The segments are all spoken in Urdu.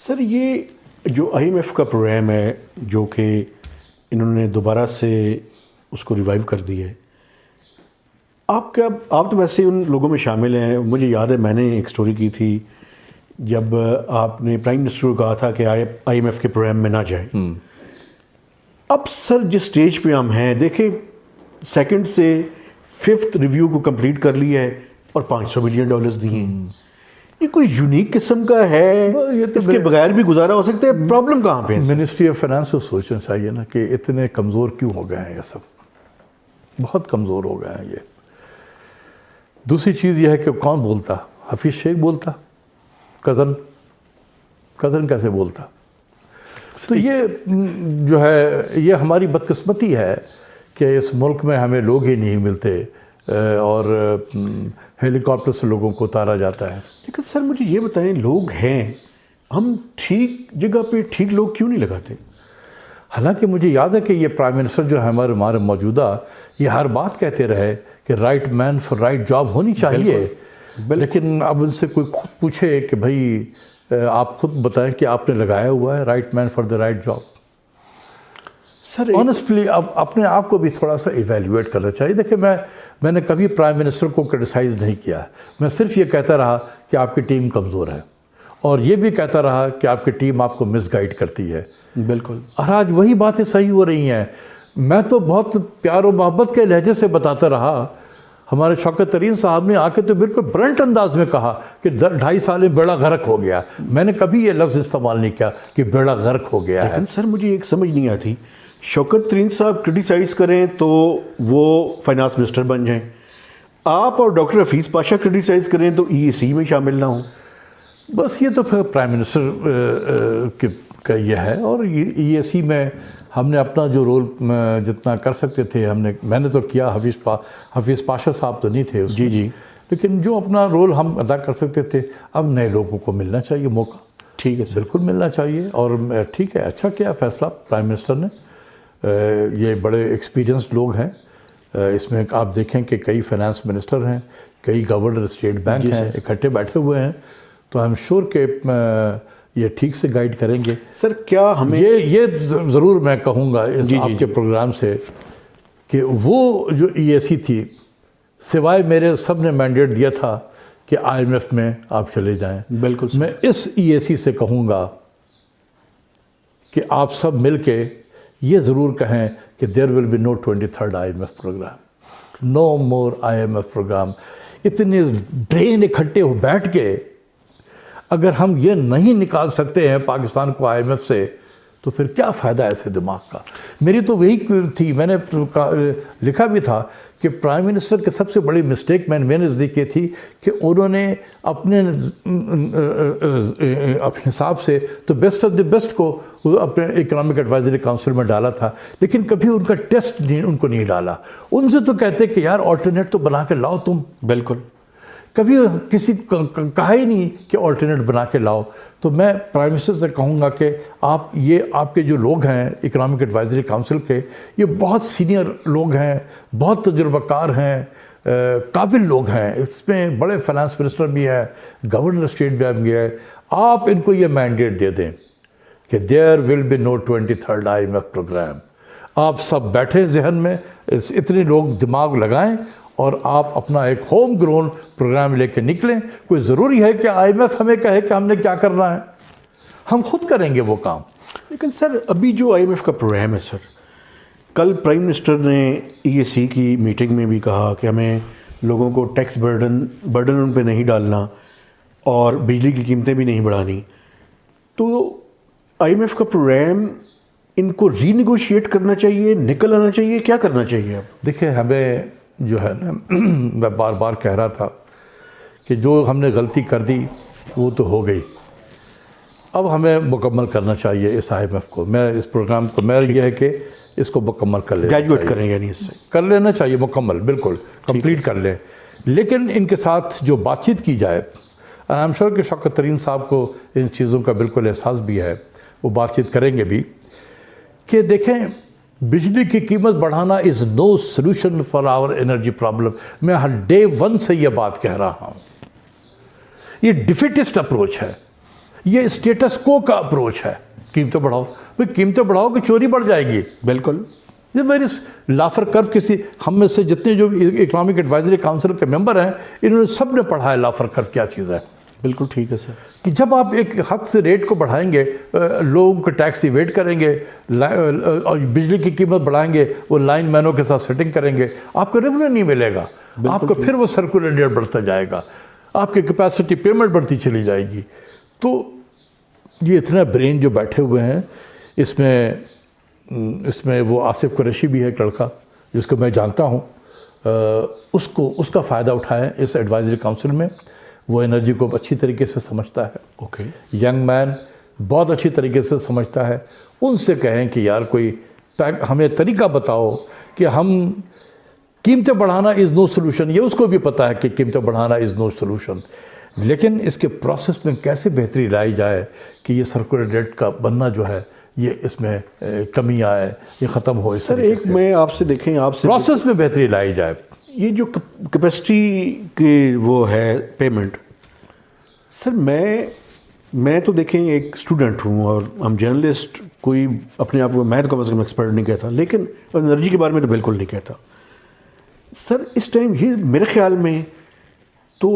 سر یہ جو آئی ایم ایف کا پروگرام ہے جو کہ انہوں نے دوبارہ سے اس کو ریوائیو کر دی ہے، آپ تو ویسے ان لوگوں میں شامل ہیں. مجھے یاد ہے میں نے ایک سٹوری کی تھی جب آپ نے پرائم منسٹر کو کہا تھا کہ آئی ایم ایف کے پروگرام میں نہ جائیں. اب سر جس سٹیج پہ ہم ہیں دیکھیں، سیکنڈ سے 5th ریویو کو کمپلیٹ کر لیا ہے اور $500 بلین دیے ہیں. یہ کوئی یونیک قسم کا ہے، اس کے بغیر بھی گزارا ہو سکتا ہے. پرابلم کہاں پہ ہے؟ منسٹری آف فائنانس کو سوچنا چاہیے نا کہ اتنے کمزور کیوں ہو گئے ہیں. یہ سب بہت کمزور ہو گئے ہیں. یہ دوسری چیز یہ ہے کہ کون بولتا؟ حفیظ شیخ بولتا؟ کزن کیسے بولتا؟ تو یہ جو ہے یہ ہماری بدقسمتی ہے کہ اس ملک میں ہمیں لوگ ہی نہیں ملتے اور ہیلی کاپٹر سے لوگوں کو اتارا جاتا ہے. لیکن سر مجھے یہ بتائیں، لوگ ہیں، ہم ٹھیک جگہ پہ ٹھیک لوگ کیوں نہیں لگاتے؟ حالانکہ مجھے یاد ہے کہ یہ پرائم منسٹر جو ہے ہمارے موجودہ، یہ ہر بات کہتے رہے کہ right man for right job ہونی چاہیے. لیکن اب ان سے کوئی خود پوچھے کہ بھائی آپ خود بتائیں کہ آپ نے لگایا ہوا ہے right man for the right job. Sir honestly اب اپنے آپ کو بھی تھوڑا سا ایویلیویٹ کرنا چاہیے. دیکھیں میں نے کبھی پرائم منسٹر کو کرٹیسائز نہیں کیا. میں صرف یہ کہتا رہا کہ آپ کی ٹیم کمزور ہے، اور یہ بھی کہتا رہا کہ آپ کی ٹیم آپ کو مس گائیڈ کرتی ہے. بالکل. اور آج وہی باتیں صحیح ہو رہی ہیں. میں تو بہت پیار و محبت کے لہجے سے بتاتا رہا. ہمارے شوکت ترین صاحب نے آ کے تو بالکل برنٹ انداز میں کہا کہ 2.5 سال میں بیڑا غرق ہو گیا. میں نے کبھی یہ لفظ استعمال نہیں کیا کہ بیڑا غرق ہو گیا ہے. لیکن سر مجھے ایک سمجھ نہیں آتی، شوکت ترین صاحب کرٹیسائز کریں تو وہ فائنانس منسٹر بن جائیں، آپ اور ڈاکٹر حفیظ پاشا کرٹیسائز کریں تو ای اے سی میں شامل نہ ہوں. بس یہ تو پھر پرائم منسٹر کا یہ ہے. اور ای اے سی میں ہم نے اپنا جو رول جتنا کر سکتے تھے میں نے تو کیا. حفیظ پاشا صاحب تو نہیں تھے اس میں. جی لیکن جو اپنا رول ہم ادا کر سکتے تھے. اب نئے لوگوں کو ملنا چاہیے موقع. ٹھیک ہے سر، بالکل ملنا چاہیے. اور ٹھیک ہے، اچھا کیا فیصلہ پرائم منسٹر نے. یہ بڑے ایکسپیرینسڈ لوگ ہیں. اس میں آپ دیکھیں کہ کئی فائنانس منسٹر ہیں، کئی گورنر اسٹیٹ بینک ہیں، اکٹھے بیٹھے ہوئے ہیں. تو آئی ایم شیور کہ یہ ٹھیک سے گائیڈ کریں گے. سر کیا ہمیں یہ ضرور میں کہوں گا اس آپ کے پروگرام سے کہ وہ جو ای اے سی تھی، سوائے میرے سب نے مینڈیٹ دیا تھا کہ آئی ایم ایف میں آپ چلے جائیں. بالکل میں اس ای اے سی سے کہوں گا کہ آپ سب مل کے یہ ضرور کہیں کہ there will be no 23rd I M F program, no more I M F program. اتنے برین اکٹھے ہو بیٹھ کے اگر ہم یہ نہیں نکال سکتے ہیں پاکستان کو آئی ایم ایف سے، تو پھر کیا فائدہ ہے ایسے دماغ کا. میری تو وہی تھی. میں نے لکھا بھی تھا کہ پرائم منسٹر کی سب سے بڑی مسٹیک میرے نزدیک یہ تھی کہ انہوں نے اپنے حساب سے تو بیسٹ آف دی بیسٹ کو اپنے اکنامک ایڈوائزری کونسل میں ڈالا تھا، لیکن کبھی ان کا ٹیسٹ ان کو نہیں ڈالا. ان سے تو کہتے کہ یار آلٹرنیٹ تو بنا کے لاؤ تم. بالکل. کبھی کسی کہا ہی نہیں کہ آلٹرنیٹ بنا کے لاؤ. تو میں پرائم منسٹر سے کہوں گا کہ آپ کے جو لوگ ہیں اکنامک ایڈوائزری کونسل کے، یہ بہت سینئر لوگ ہیں، بہت تجربہ کار ہیں، قابل لوگ ہیں. اس میں بڑے فائنانس منسٹر بھی ہیں، گورنر اسٹیٹ بھی ہے. آپ ان کو یہ مینڈیٹ دے دیں کہ there will be no 23rd I M F program. آپ سب بیٹھیں ذہن میں، اتنے لوگ دماغ لگائیں اور آپ اپنا ایک ہوم گرون پروگرام لے کے نکلیں. کوئی ضروری ہے کہ آئی ایم ایف ہمیں کہے کہ ہم نے کیا کرنا ہے؟ ہم خود کریں گے وہ کام. لیکن سر ابھی جو آئی ایم ایف کا پروگرام ہے سر، کل پرائم منسٹر نے ای اے سی کی میٹنگ میں بھی کہا کہ ہمیں لوگوں کو ٹیکس برڈن ان پہ نہیں ڈالنا اور بجلی کی قیمتیں بھی نہیں بڑھانی. تو آئی ایم ایف کا پروگرام ان کو ری نیگوشیٹ کرنا چاہیے، نکل آنا چاہیے، کیا کرنا چاہیے؟ اب دیکھیں ہمیں جو ہے نا، میں بار بار کہہ رہا تھا کہ جو ہم نے غلطی کر دی وہ تو ہو گئی. اب ہمیں مکمل کرنا چاہیے اس آئی ایم ایف کو. میں اس پروگرام کو میرا یہ ہے کہ اس کو مکمل کر لیں، گریجویٹ کریں، یعنی اس سے کر لینا چاہیے مکمل، بالکل کمپلیٹ کر لیں. لیکن ان کے ساتھ جو بات چیت کی جائے، آئی ایم شیور کہ شوکت ترین صاحب کو ان چیزوں کا بالکل احساس بھی ہے، وہ بات چیت کریں گے بھی کہ دیکھیں بجلی کی قیمت بڑھانا is no solution for our energy problem. میں ہر ڈے 1 سے یہ بات کہہ رہا ہوں. یہ ڈیفیٹسٹ اپروچ ہے. یہ اسٹیٹس کو کا اپروچ ہے، قیمتیں بڑھاؤ، بھئی قیمتیں بڑھاؤ کہ چوری بڑھ جائے گی. بالکل. یہ میری لافر کرو کسی ہم میں سے جتنے جو اکنامک ایڈوائزری کاؤنسل کے ممبر ہیں انہوں نے سب نے پڑھا ہے لافر کرو کیا چیز ہے. بالکل ٹھیک ہے سر. کہ جب آپ ایک حد سے ریٹ کو بڑھائیں گے، لوگوں کو ٹیکس ایویڈ کریں گے اور بجلی کی قیمت بڑھائیں گے، وہ لائن مینوں کے ساتھ سیٹنگ کریں گے، آپ کو ریونیو نہیں ملے گا، آپ کو پھر وہ سرکولر ڈیٹ بڑھتا جائے گا، آپ کی کیپیسٹی پیمنٹ بڑھتی چلی جائے گی. تو یہ اتنا برین جو بیٹھے ہوئے ہیں اس میں وہ آصف قریشی بھی ہے ایک لڑکا جس کو میں جانتا ہوں، اس کا فائدہ اٹھائیں اس ایڈوائزری کاؤنسل میں. وہ انرجی کو اچھی طریقے سے سمجھتا ہے. اوکے. ینگ مین بہت اچھی طریقے سے سمجھتا ہے. ان سے کہیں کہ یار کوئی ہمیں طریقہ بتاؤ کہ ہم قیمتیں بڑھانا از نو سلوشن. یہ اس کو بھی پتہ ہے کہ قیمتیں بڑھانا از نو سلوشن، لیکن اس کے پروسیس میں کیسے بہتری لائی جائے کہ یہ سرکولر ڈیٹ کا بننا جو ہے یہ اس میں کمی آئے، یہ ختم ہو. سر ایک میں آپ سے دیکھیں، آپ سے پروسیس میں بہتری لائی جائے. یہ جو کیپیسٹی کی وہ ہے پیمنٹ، سر میں تو دیکھیں ایک اسٹوڈنٹ ہوں اور ہم جرنلسٹ، کوئی اپنے آپ کو میں تو کم از کم ایکسپرٹ نہیں کہتا، لیکن انرجی کے بارے میں تو بالکل نہیں کہتا. سر اس ٹائم یہ میرے خیال میں تو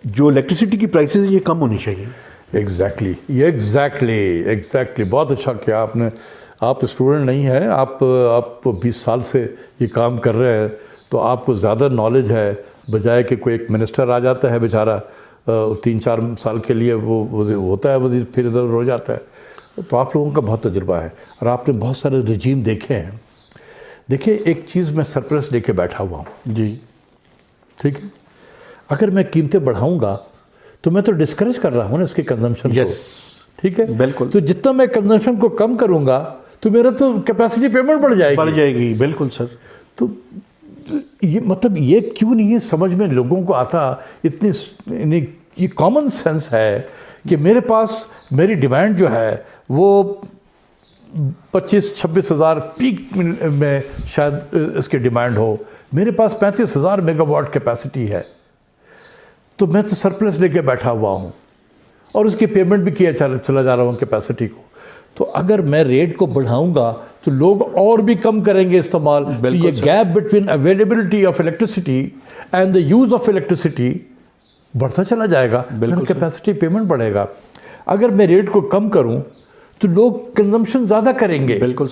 جو الیکٹریسٹی کی پرائسز یہ کم ہونی چاہیے. ایگزیکٹلی بہت اچھا کیا آپ نے. آپ اسٹوڈنٹ نہیں ہیں، آپ 20 سال سے یہ کام کر رہے ہیں تو آپ کو زیادہ نالج ہے، بجائے کہ کوئی ایک منسٹر آ جاتا ہے بیچارہ 3-4 سال کے لیے وہ ہوتا ہے وزیر، پھر ادھر ہو جاتا ہے. تو آپ لوگوں کا بہت تجربہ ہے اور آپ نے بہت سارے رجیم دیکھے ہیں. دیکھیں ایک چیز میں سرپرس لے کے بیٹھا ہوا ہوں. جی ٹھیک ہے، اگر میں قیمتیں بڑھاؤں گا تو میں تو ڈسکریج کر رہا ہوں نا اس کے کنزمپشن کو. ٹھیک ہے، بالکل. تو جتنا میں کنزمپشن کو کم کروں گا تو میرا تو کیپیسٹی پیمنٹ بڑھ جائے گی. بالکل سر. تو یہ مطلب یہ کیوں نہیں سمجھ میں لوگوں کو آتا؟ اتنی یہ کامن سینس ہے کہ میرے پاس میری ڈیمانڈ جو ہے وہ 25-26 ہزار پیک میں شاید اس کی ڈیمانڈ ہو، میرے پاس 35,000 میگا واٹ کیپیسٹی ہے، تو میں تو سرپلس لے کے بیٹھا ہوا ہوں اور اس کی پیمنٹ بھی کیا چلا جا رہا ہوں کیپیسٹی کو. تو اگر میں ریٹ کو بڑھاؤں گا تو لوگ اور بھی کم کریں گے استعمال. یہ gap between availability of electricity and the use of electricity بڑھتا چلا جائے گا، کیپیسٹی پیمنٹ بڑھے گا. اگر میں ریٹ کو کم کروں تو لوگ کنزمپشن زیادہ کریں گے. بالکل.